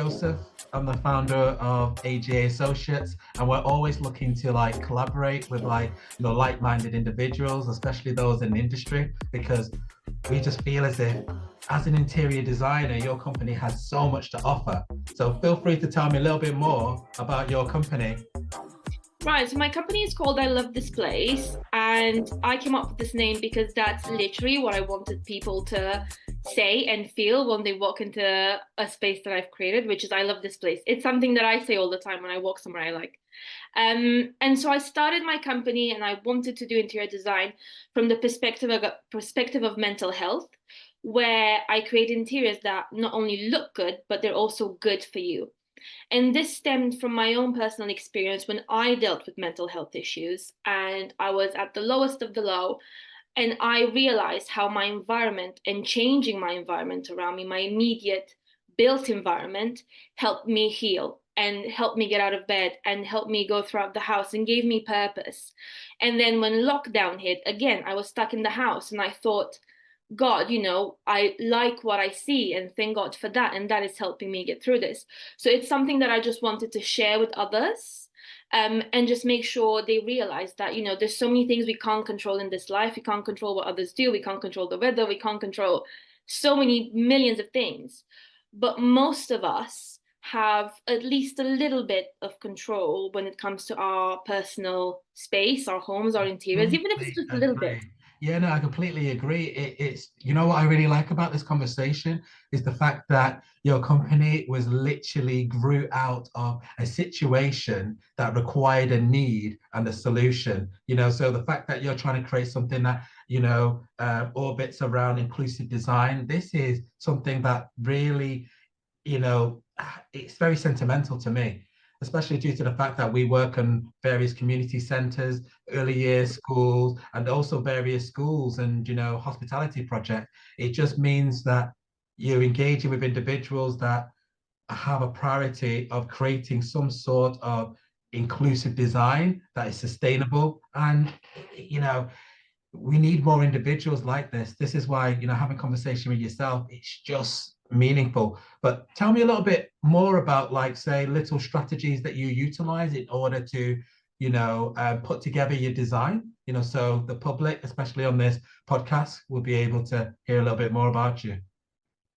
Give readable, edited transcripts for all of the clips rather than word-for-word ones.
Joseph. I'm the founder of AGA Associates, and we're always looking to like collaborate with like-minded individuals, especially those in the industry, because we just feel as if as an interior designer, your company has so much to offer. So feel free to tell me a little bit more about your company. Right, so my company is called I Love This Place, and I came up with this name because that's literally what I wanted people to say and feel when they walk into a space that I've created, which is I love this place. It's something that I say all the time when I walk somewhere I like. And so I started my company and I wanted to do interior design from the perspective of mental health, where I create interiors that not only look good, but they're also good for you. And this stemmed from my own personal experience when I dealt with mental health issues and I was at the lowest of the low. And I realized how my environment and changing my environment around me, my immediate built environment, helped me heal and helped me get out of bed and helped me go throughout the house and gave me purpose. And then when lockdown hit, again, I was stuck in the house and I thought, God, I like what I see and thank God for that. And that is helping me get through this. So it's something that I just wanted to share with others, and just make sure they realize that, there's so many things we can't control in this life. We can't control what others do. We can't control the weather. We can't control so many millions of things. But most of us have at least a little bit of control when it comes to our personal space, our homes, our interiors, even if it's Completely just a little bit. agree. Yeah, no, I completely agree. It's, you know what I really like about this conversation is the fact that your company was literally grew out of a situation that required a need and a solution. So the fact that you're trying to create something that, orbits around inclusive design, this is something that really, you know, it's very sentimental to me, especially due to the fact that we work on various community centers, early years schools, and also various schools and, hospitality projects. It just means that you're engaging with individuals that have a priority of creating some sort of inclusive design that is sustainable. And, we need more individuals like this. This is why, having conversation with yourself, it's just meaningful. But tell me a little bit more about, like, say, little strategies that you utilize in order to, put together your design, so the public, especially on this podcast, will be able to hear a little bit more about you.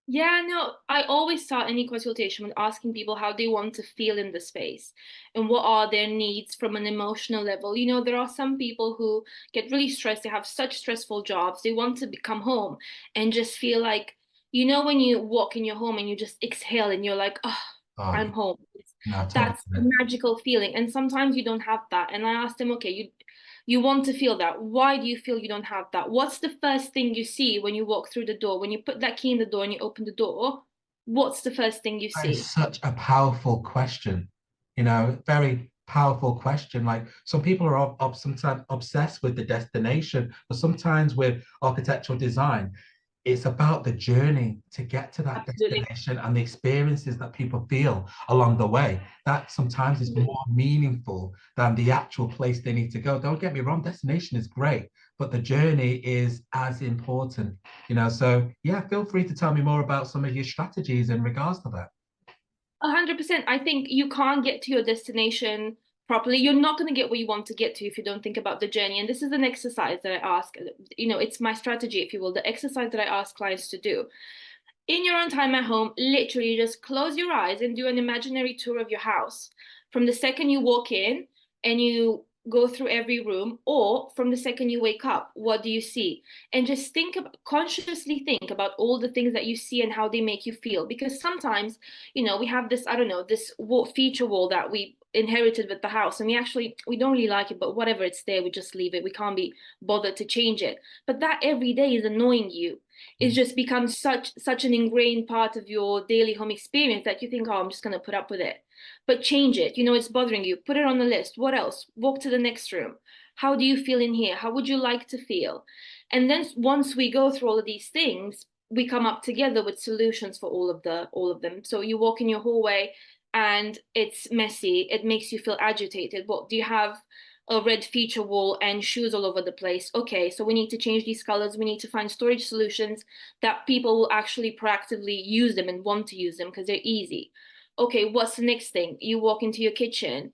Yeah, no, I always start any consultation with asking people how they want to feel in the space and what are their needs from an emotional level. There are some people who get really stressed, they have such stressful jobs, they want to come home and just feel like, when you walk in your home and you just exhale and you're like, oh, Oh, I'm home. no, totally. That's a magical feeling. And sometimes you don't have that. And I asked them, okay, you want to feel that. Why do you feel you don't have that? What's the first thing you see when you walk through the door? When you put that key in the door and you open the door, what's the first thing you That is see? such a powerful question, very powerful question. Like some people are sometimes obsessed with the destination, but sometimes with architectural design, it's about the journey to get to that Absolutely. destination and the experiences that people feel along the way. That sometimes is more meaningful than the actual place they need to go. Don't get me wrong, destination is great, but the journey is as important, So yeah, feel free to tell me more about some of your strategies in regards to that. 100%. I think you can't get to your destination properly. You're not going to get where you want to get to if you don't think about the journey. And this is an exercise that I ask, it's my strategy, if you will, the exercise that I ask clients to do. In your own time at home, literally just close your eyes and do an imaginary tour of your house. From the second you walk in and you go through every room, or from the second you wake up, what do you see? And just consciously think about all the things that you see and how they make you feel. Because sometimes, we have this, I don't know, this feature wall that we inherited with the house, and we don't really like it, but whatever, it's there, we just leave it. We can't be bothered to change it. But that every day is annoying you. It just becomes such an ingrained part of your daily home experience that you think, oh, I'm just going to put up with it. But change it. It's bothering you. Put it on the list. What else? Walk to the next room. How do you feel in here? How would you like to feel? And then once we go through all of these things, we come up together with solutions for all of them. So you walk in your hallway and it's messy. It makes you feel agitated. What do you have? A red feature wall and shoes all over the place. Okay, so we need to change these colors. We need to find storage solutions that people will actually proactively use them and want to use them because they're easy. Okay, what's the next thing? You walk into your kitchen.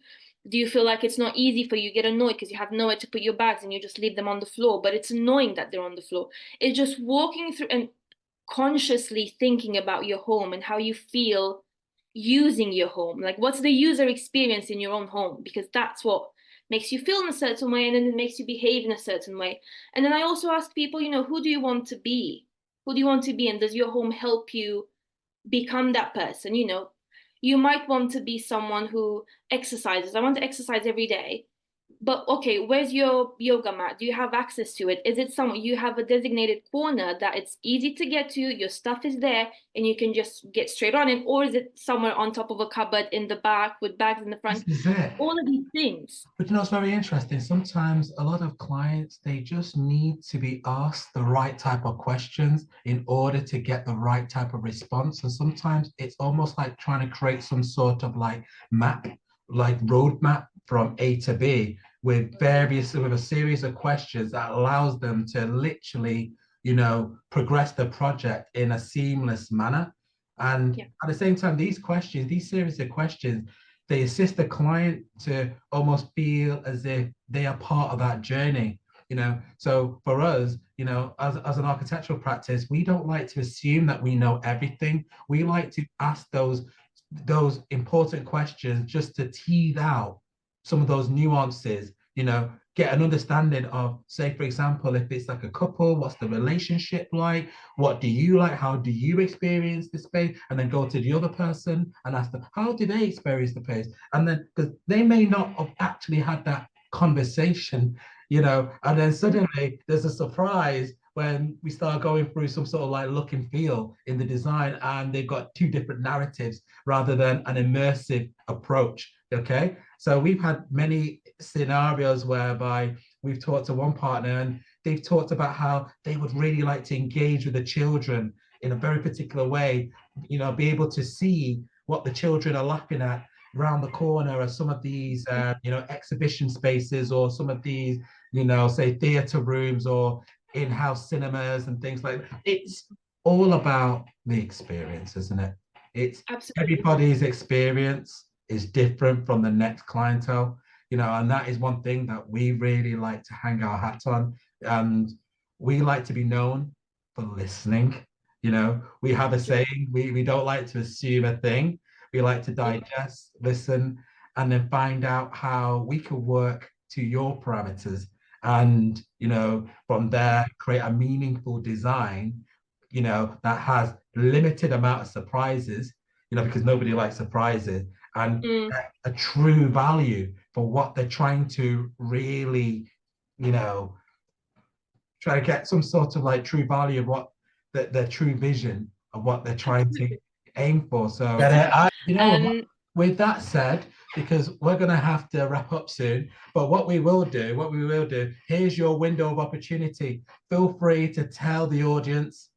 Do you feel like it's not easy for you? You get annoyed because you have nowhere to put your bags and you just leave them on the floor, but it's annoying that they're on the floor. It's just walking through and consciously thinking about your home and how you feel using your home. Like, what's the user experience in your own home? Because that's what makes you feel in a certain way, and then it makes you behave in a certain way. And then I also ask people, who do you want to be? Who do you want to be? And does your home help you become that person? You might want to be someone who exercises. I want to exercise every day. But okay, where's your yoga mat? Do you have access to it? Is it somewhere you have a designated corner that it's easy to get to, your stuff is there, and you can just get straight on it? Or is it somewhere on top of a cupboard in the back with bags in the front? This is it. All of these things. But it's very interesting. Sometimes a lot of clients, they just need to be asked the right type of questions in order to get the right type of response. And sometimes it's almost like trying to create some sort of like map, like roadmap from A to B with a series of questions that allows them to literally, progress the project in a seamless manner. And at the same time, these series of questions, they assist the client to almost feel as if they are part of that journey. So for us, as an architectural practice, we don't like to assume that we know everything. We like to ask those important questions just to tease out some of those nuances, get an understanding of, say, for example, if it's like a couple, what's the relationship like? What do you like? How do you experience the space? And then go to the other person and ask them, how do they experience the place? And then, because they may not have actually had that conversation, and then suddenly there's a surprise when we start going through some sort of like look and feel in the design, and they've got two different narratives rather than an immersive approach. Okay, so we've had many scenarios whereby we've talked to one partner and they've talked about how they would really like to engage with the children in a very particular way, be able to see what the children are laughing at around the corner of some of these exhibition spaces, or some of these say theater rooms or in-house cinemas and things like that. It's all about the experience, isn't it? It's Absolutely. Everybody's experience is different from the next clientele, and that is one thing that we really like to hang our hat on. And we like to be known for listening. We have a saying, we don't like to assume a thing. We like to digest, listen, and then find out how we can work to your parameters. And, from there, create a meaningful design, that has limited amount of surprises, because nobody likes surprises, and a true value for what they're trying to really, try to get some sort of like true value of what their true vision of what they're trying to aim for. So, with that said, because we're going to have to wrap up soon, but what we will do, here's your window of opportunity. Feel free to tell the audience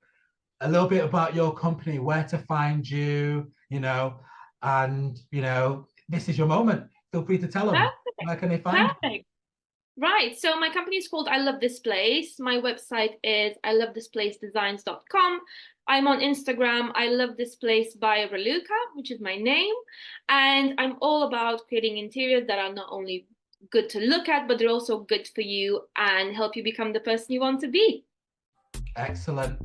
a little bit about your company, where to find you, and, this is your moment. Feel free to tell them. Perfect. Where can they find you? Right. So my company is called I Love This Place. My website is ilovethisplacedesigns.com. I'm on Instagram, I Love This Place by Raluca, which is my name. And I'm all about creating interiors that are not only good to look at, but they're also good for you and help you become the person you want to be. Excellent.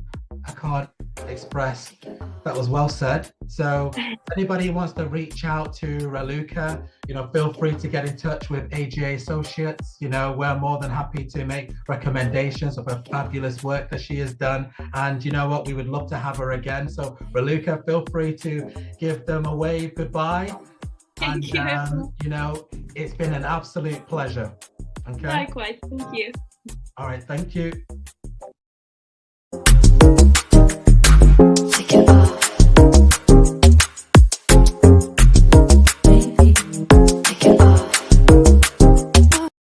I can't express. That was well said. So anybody who wants to reach out to Raluca, feel free to get in touch with AGA Associates. We're more than happy to make recommendations of her fabulous work that she has done. And you know what? We would love to have her again. So Raluca, feel free to give them a wave goodbye. Thank you. It's been an absolute pleasure. Okay. Likewise. Thank you. All right. Thank you.